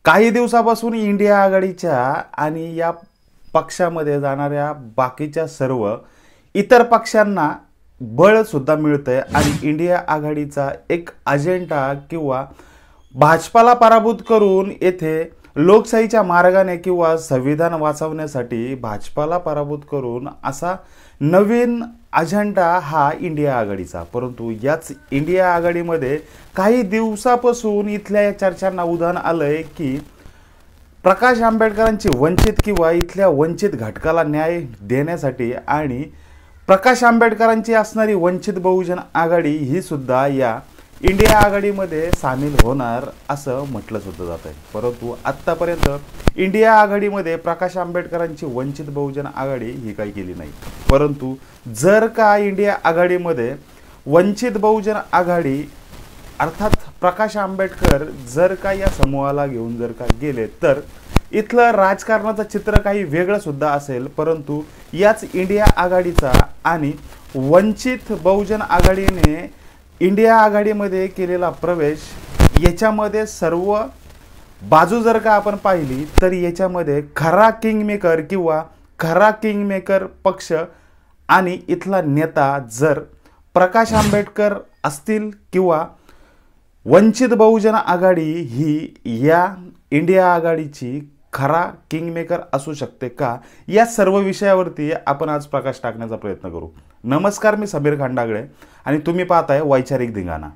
काही दिवसापासून इंडिया आघाडीच्या आणि या पक्षामध्ये जाणाऱ्या बाकीच्या सर्व इतर पक्षांना बळ सुद्धा मिळतंय आणि इंडिया आघाडीचा एक अजेंडा किंवा भाजपाला पराभूत करून येथे लोकशाहीच्या मार्गाने किंवा संविधान वाचवण्यासाठी भाजपाला पराभूत करून असा नवीन अजेंडा हा इंडिया आघाडीचा. परंतु याच इंडिया आघाडीमध्ये काही दिवसापासून इथल्या या चर्चांना उधाण आलंय की प्रकाश आंबेडकरांची वंचित किंवा इथल्या वंचित घटकाला न्याय देण्यासाठी आणि प्रकाश आंबेडकरांची असणारी वंचित बहुजन आघाडी ही सुद्धा या इंडिया आघाडीमध्ये सामील होणार असं म्हटलं सुद्धा जात आहे. परंतु आत्तापर्यंत इंडिया आघाडीमध्ये प्रकाश आंबेडकरांची वंचित बहुजन आघाडी ही काही केली नाही. परंतु जर का इंडिया आघाडीमध्ये वंचित बहुजन आघाडी अर्थात प्रकाश आंबेडकर जर का या समूहाला घेऊन जर का गेले तर इथलं राजकारणाचं चित्र काही वेगळं सुद्धा असेल. परंतु याच इंडिया आघाडीचा आणि वंचित बहुजन आघाडीने इंडिया आघाडीमध्ये केलेला प्रवेश याच्यामध्ये सर्व बाजू जर का आपण पाहिली तर याच्यामध्ये खरा किंगमेकर किंवा खरा किंगमेकर पक्ष आणि इथला नेता जर प्रकाश आंबेडकर असतील किंवा वंचित बहुजन आघाडी ही या इंडिया आघाडीची खरा किंगमेकर असू शकते का, या सर्व विषयावरती आपण आज प्रकाश टाकण्याचा प्रयत्न करू. नमस्कार, मी समीर खंडागळे आणि तुम्ही पाहताय वैचारिक धिंगाणा.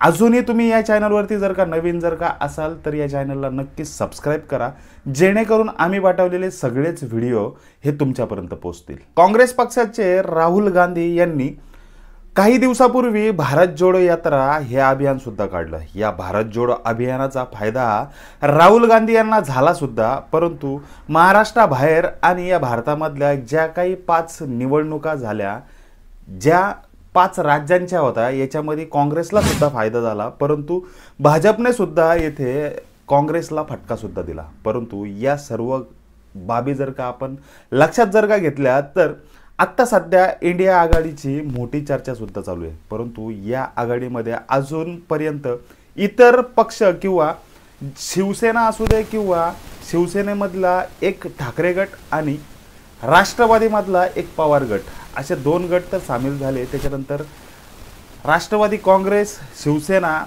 अजूनही तुम्ही या चॅनलवरती जर का नवीन जर का असाल तर या चॅनलला नक्कीच सबस्क्राईब करा, जेणेकरून आम्ही पाठवलेले सगळेच व्हिडिओ हे तुमच्यापर्यंत पोहोचतील. काँग्रेस पक्षाचे राहुल गांधी यांनी काही दिवसापूर्वी भारत जोडो यात्रा हे अभियान सुद्धा काढलं. या भारत जोडो अभियानाचा फायदा राहुल गांधी यांना झाला सुद्धा. परंतु महाराष्ट्राबाहेर आणि या भारतामधल्या ज्या काही 5 निवडणुका झाल्या, ज्या 5 राज्यांच्या होत्या, याच्यामध्ये काँग्रेसला सुद्धा फायदा झाला. परंतु भाजपने सुद्धा येथे काँग्रेसला फटका सुद्धा दिला. परंतु या सर्व बाबी जर का आपण लक्षात जर का घेतल्या तर आत्ता सध्या इंडिया आघाडीची मोठी चर्चा सुद्धा चालू आहे. परंतु या आघाडीमध्ये अजूनपर्यंत इतर पक्ष किंवा शिवसेना असू दे किंवा शिवसेनेमधला एक ठाकरे गट आणि राष्ट्रवादीमधला एक पवार गट, असे 2 गट तर सामील झाले. त्याच्यानंतर राष्ट्रवादी काँग्रेस, शिवसेना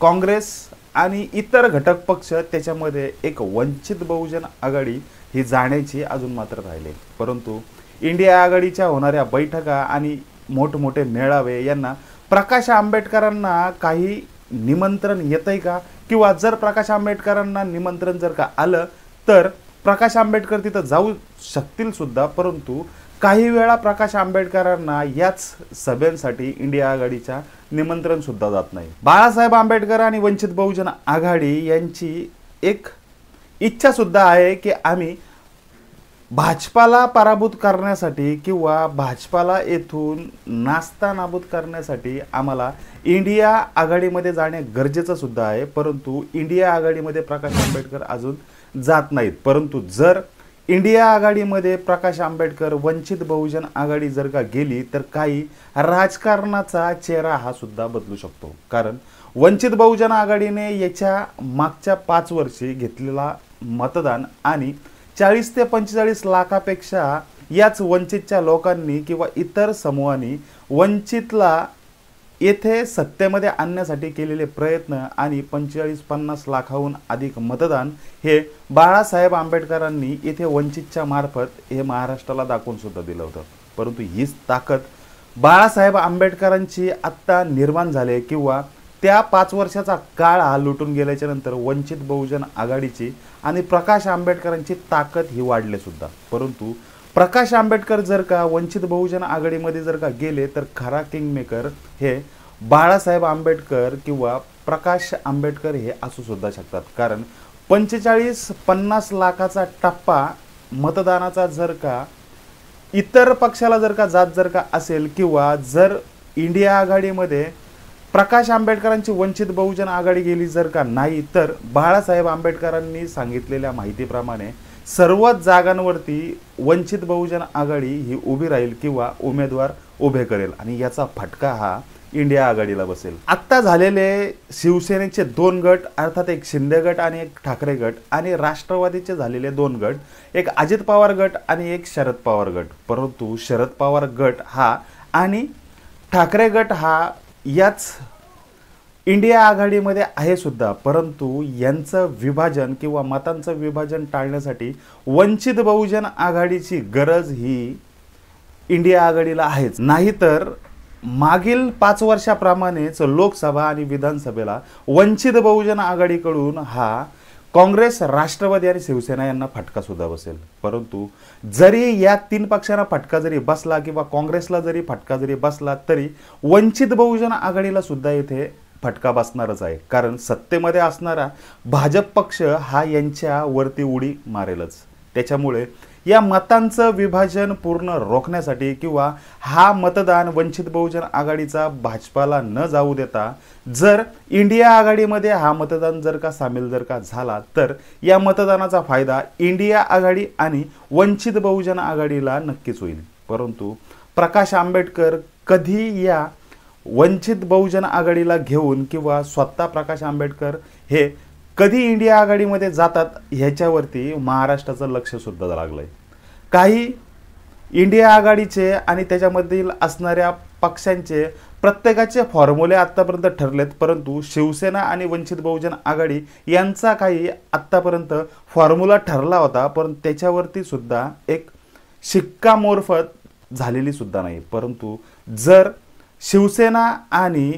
काँग्रेस आणि इतर घटक पक्ष, त्याच्यामध्ये एक वंचित बहुजन आघाडी ही जाण्याची अजून मात्र राहिले. परंतु इंडिया आघाडीच्या होणाऱ्या बैठका आणि मोठमोठे मेळावे यांना प्रकाश आंबेडकरांना काही निमंत्रण येतंय का, किंवा जर प्रकाश आंबेडकरांना निमंत्रण जर का आलं तर प्रकाश आंबेडकर तिथं जाऊ शकतील सुद्धा. परंतु काही वेळा प्रकाश आंबेडकरांना याच सभेसाठी इंडिया आघाडीच्या निमंत्रण सुद्धा जात नाही. बाळासाहेब आंबेडकर आणि वंचित बहुजन आघाडी यांची एक इच्छा सुद्धा आहे की आम्ही भाजपाला पराभूत करण्यासाठी किंवा भाजपाला येथून नास्तानाबूत करण्यासाठी आम्हाला इंडिया आघाडीमध्ये जाणे गरजेचं सुद्धा आहे. परंतु इंडिया आघाडीमध्ये प्रकाश आंबेडकर अजून जात नाहीत. परंतु जर इंडिया आघाडीमध्ये प्रकाश आंबेडकर वंचित बहुजन आघाडी जर का गेली तर काही राजकारणाचा चेहरा हा सुद्धा बदलू शकतो. कारण वंचित बहुजन आघाडीने याच्या मागच्या 5 वर्षी घेतलेला मतदान आणि 40 ते 45 लाखापेक्षा याच वंचितच्या लोकांनी किंवा इतर समूहांनी वंचितला येथे सत्तेमध्ये आणण्यासाठी केलेले प्रयत्न आणि 45-50 लाखाहून अधिक मतदान हे बाळासाहेब आंबेडकरांनी येथे वंचितच्या मार्फत हे महाराष्ट्राला दाखवून सुद्धा दिलं होतं. परंतु हीच ताकद बाळासाहेब आंबेडकरांची आत्ता निर्माण झाली किंवा त्या 5 वर्षाचा काळ हा लुटून गेल्याच्या नंतर वंचित बहुजन आघाडीची आणि प्रकाश आंबेडकरांची ताकद ही वाढले सुद्धा. परंतु प्रकाश आंबेडकर जर का वंचित बहुजन आघाडीमध्ये जर का गेले तर खरा किंगमेकर हे बाळासाहेब आंबेडकर किंवा प्रकाश आंबेडकर हे असू सुद्धा शकतात. कारण 45-50 लाखाचा टप्पा मतदानाचा जर का इतर पक्षाला जर का जात जर का असेल किंवा जर इंडिया आघाडीमध्ये प्रकाश आंबेडकरांची वंचित बहुजन आघाडी गेली जर का नाही तर बाळासाहेब आंबेडकरांनी सांगितलेल्या माहितीप्रमाणे सर्वच जागांवरती वंचित बहुजन आघाडी ही उभी राहील किंवा उमेदवार उभे करेल आणि याचा फटका हा इंडिया आघाडीला बसेल. आत्ता झालेले शिवसेनेचे 2 गट, अर्थात एक शिंदे गट आणि एक ठाकरे गट, आणि राष्ट्रवादीचे झालेले 2 गट, एक अजित पवार गट आणि एक शरद पवार गट. परंतु शरद पवार गट हा आणि ठाकरे गट हा याच इंडिया आघाडीमध्ये आहे सुद्धा, परंतु यांचं विभाजन किंवा मतांचं विभाजन टाळण्यासाठी वंचित बहुजन आघाडीची गरज ही इंडिया आघाडीला आहेच. नाहीतर मागील 5 वर्षाप्रमाणेच लोकसभा आणि विधानसभेला वंचित बहुजन आघाडीकडून हा काँग्रेस, राष्ट्रवादी आणि शिवसेना यांना फटका सुद्धा बसेल. परंतु जरी या 3 पक्षांना फटका जरी बसला किंवा काँग्रेसला जरी फटका जरी बसला तरी वंचित बहुजन आघाडीला सुद्धा इथे फटका बसणारच आहे. कारण सत्तेमध्ये असणारा भाजप पक्ष हा यांच्यावरती उडी मारेलच. त्याच्यामुळे या मतांचं विभाजन पूर्ण रोखण्यासाठी किंवा हा मतदान वंचित बहुजन आघाडीचा भाजपाला न जाऊ देता जर इंडिया आघाडीमध्ये हा मतदान जर का सामील जर का झाला तर या मतदानाचा फायदा इंडिया आघाडी आणि वंचित बहुजन आघाडीला नक्कीच होईल. परंतु प्रकाश आंबेडकर कधी या वंचित बहुजन आघाडीला घेऊन किंवा स्वतः प्रकाश आंबेडकर हे कधी इंडिया आघाडीमध्ये जातात ह्याच्यावरती महाराष्ट्राचं लक्ष सुद्धा लागलंय. काही इंडिया आघाडीचे आणि त्याच्यामधील असणाऱ्या पक्षांचे प्रत्येकाचे फॉर्म्युले आत्तापर्यंत ठरलेत, परंतु शिवसेना आणि वंचित बहुजन आघाडी यांचा काही आत्तापर्यंत फॉर्म्युला ठरला होता, पण त्याच्यावरती सुद्धा एक शिक्कामोर्फत झालेली सुद्धा नाही. परंतु जर शिवसेना आणि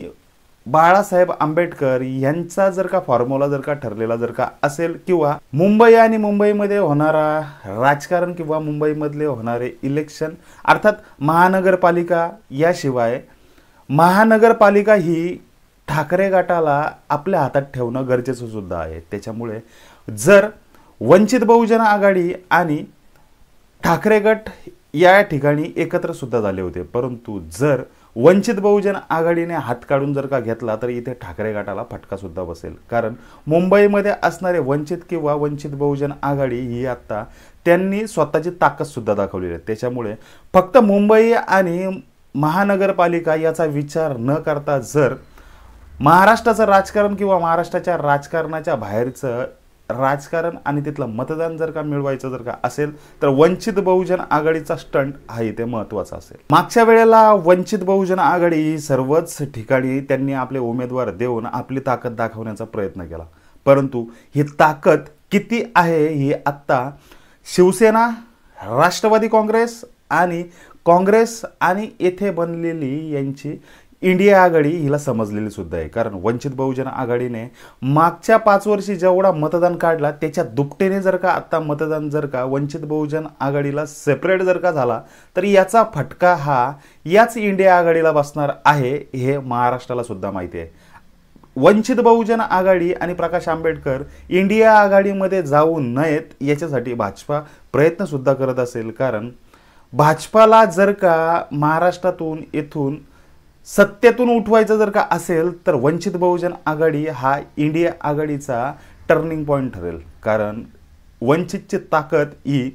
बाळासाहेब आंबेडकर यांचा जर का फॉर्म्युला जर का ठरलेला जर का असेल किंवा मुंबई आणि मुंबईमध्ये होणारा राजकारण किंवा मुंबईमधले होणारे इलेक्शन, अर्थात महानगरपालिका, याशिवाय महानगरपालिका ही ठाकरे गटाला आपल्या हातात ठेवणं गरजेचं सुद्धा आहे. त्याच्यामुळे जर वंचित बहुजन आघाडी आणि ठाकरे गट या ठिकाणी एकत्र सुद्धा झाले होते, परंतु जर वंचित बहुजन आघाडीने हात काढून जर का घेतला तर इथे ठाकरे गटाला फटका सुद्धा बसेल. कारण मुंबईमध्ये असणारे वंचित किंवा वंचित बहुजन आघाडी ही आता त्यांनी स्वतःची ताकद सुद्धा दाखवलेली आहे. त्याच्यामुळे फक्त मुंबई आणि महानगरपालिका याचा विचार न करता जर महाराष्ट्राचं राजकारण किंवा महाराष्ट्राच्या राजकारणाच्या बाहेरचं राजकारण आणि तिथलं मतदान जर का मिळवायचं जर का असेल तर वंचित बहुजन आघाडीचा स्टंट हा इथे महत्त्वाचा असेल. मागच्या वेळेला वंचित बहुजन आघाडी सर्वच ठिकाणी त्यांनी आपले उमेदवार देऊन आपली ताकद दाखवण्याचा प्रयत्न केला, परंतु ही ताकद किती आहे ही आत्ता शिवसेना, राष्ट्रवादी काँग्रेस आणि येथे बनलेली यांची इंडिया आघाडी हिला समजलेली सुद्धा आहे. कारण वंचित बहुजन आघाडीने मागच्या 5 वर्षी जेवढा मतदान काढला त्याच्या दुपटीने जर का आत्ता मतदान जर का वंचित बहुजन आघाडीला सेपरेट जर का झाला तर याचा फटका हा याच इंडिया आघाडीला बसणार आहे हे महाराष्ट्राला सुद्धा माहिती आहे. वंचित बहुजन आघाडी आणि प्रकाश आंबेडकर इंडिया आघाडीमध्ये जाऊ नयेत याच्यासाठी भाजपा प्रयत्न सुद्धा करत असेल. कारण भाजपाला जर का महाराष्ट्रातून येथून सत्तेतून उठवायचं जर का असेल तर वंचित बहुजन आघाडी हा इंडिया आघाडीचा टर्निंग पॉईंट ठरेल. कारण वंचितची ताकद ही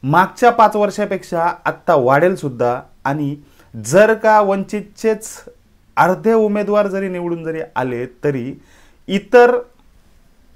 मागच्या 5 वर्षापेक्षा आत्ता वाढेल सुद्धा, आणि जर का वंचितचेच अर्धे उमेदवार जरी निवडून जरी आले तरी इतर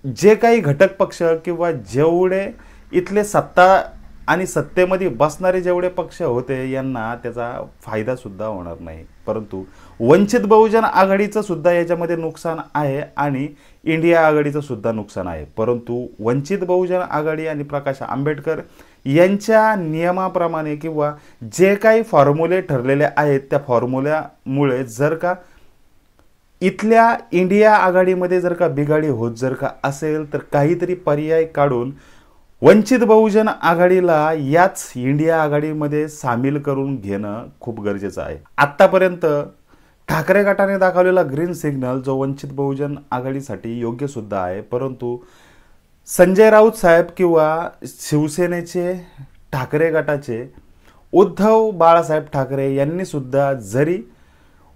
जे काही घटक पक्ष किंवा जेवढे इथले सत्ता आणि सत्तेमध्ये बसणारे जेवढे पक्ष होते यांना त्याचा फायदा सुद्धा होणार नाही. परंतु वंचित बहुजन आघाडीचं सुद्धा याच्यामध्ये नुकसान आहे आणि इंडिया आघाडीचं सुद्धा नुकसान आहे. परंतु वंचित बहुजन आघाडी आणि प्रकाश आंबेडकर यांच्या नियमाप्रमाणे किंवा जे काही फॉर्म्युले ठरलेले आहेत त्या फॉर्म्युल्यामुळे जर का इथल्या इंडिया आघाडीमध्ये जर का बिघाडी होत जर का असेल तर काहीतरी पर्याय काढून वंचित बहुजन आघाडीला याच इंडिया आघाडीमध्ये सामील करून घेणं खूप गरजेचं आहे. आत्तापर्यंत ठाकरे गटाने दाखवलेला ग्रीन सिग्नल जो वंचित बहुजन आघाडीसाठी योग्य सुद्धा आहे, परंतु संजय राऊत साहेब किंवा शिवसेनेचे ठाकरे गटाचे उद्धव बाळासाहेब ठाकरे यांनी सुद्धा जरी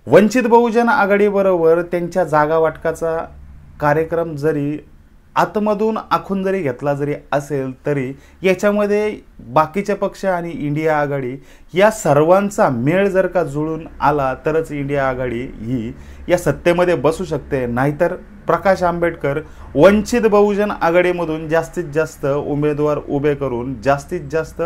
वंचित बहुजन आघाडीबरोबर त्यांच्या जागा वाटपाचा कार्यक्रम जरी आतमधून आखून जरी घेतला जरी असेल तरी याच्यामध्ये बाकीचे पक्ष आणि इंडिया आघाडी या सर्वांचा मेळ जर का जुळून आला तरच इंडिया आघाडी ही या सत्तेमध्ये बसू शकते। नाहीतर प्रकाश आंबेडकर वंचित बहुजन आघाडीमधून जास्तीत जास्त उमेदवार उभे करून जास्तीत जास्त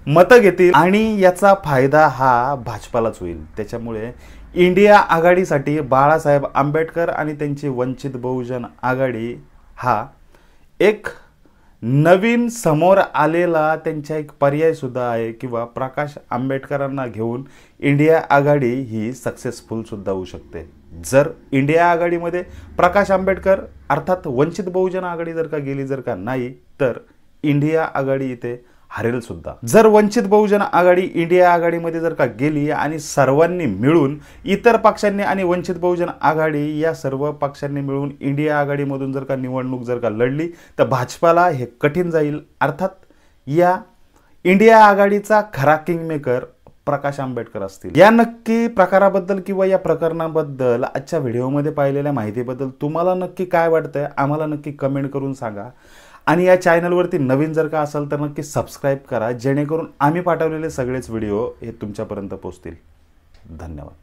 मतं घेतील आणि याचा फायदा हा भाजपालाच होईल। त्याच्यामुळे इंडिया आघाडीसाठी बाळासाहेब आंबेडकर आणि त्यांची वंचित बहुजन आघाडी हा एक नवीन समोर आलेला त्यांचा एक पर्याय सुद्धा आहे किंवा प्रकाश आंबेडकरांना घेऊन इंडिया आघाडी ही सक्सेसफुल सुद्धा होऊ शकते। जर इंडिया आघाडीमध्ये प्रकाश आंबेडकर अर्थात वंचित बहुजन आघाडी जर का गेली जर का नाही तर इंडिया आघाडी इथे हरेल सुद्धा। जर वंचित बहुजन आघाडी इंडिया आघाडीमध्ये जर का गेली आणि सर्वांनी मिळून इतर पक्षांनी आणि वंचित बहुजन आघाडी या सर्व पक्षांनी मिळून इंडिया आघाडीमधून जर का निवडणूक जर का लढली तर भाजपाला हे कठीण जाईल। अर्थात या इंडिया आघाडीचा खरा किंगमेकर प्रकाश आंबेडकर असतील। या नक्की प्रकाराबद्दल किंवा या प्रकरणाबद्दल आजच्या व्हिडिओमध्ये पाहिलेल्या माहितीबद्दल तुम्हाला नक्की काय वाटतंय आम्हाला नक्की कमेंट करून सांगा। आणि या चॅनलवरती नवीन जर का असाल तर नक्की सबस्क्राईब करा जेणेकरून आम्ही पाठवलेले सगळेच व्हिडिओ हे तुमच्यापर्यंत पोहोचतील। धन्यवाद।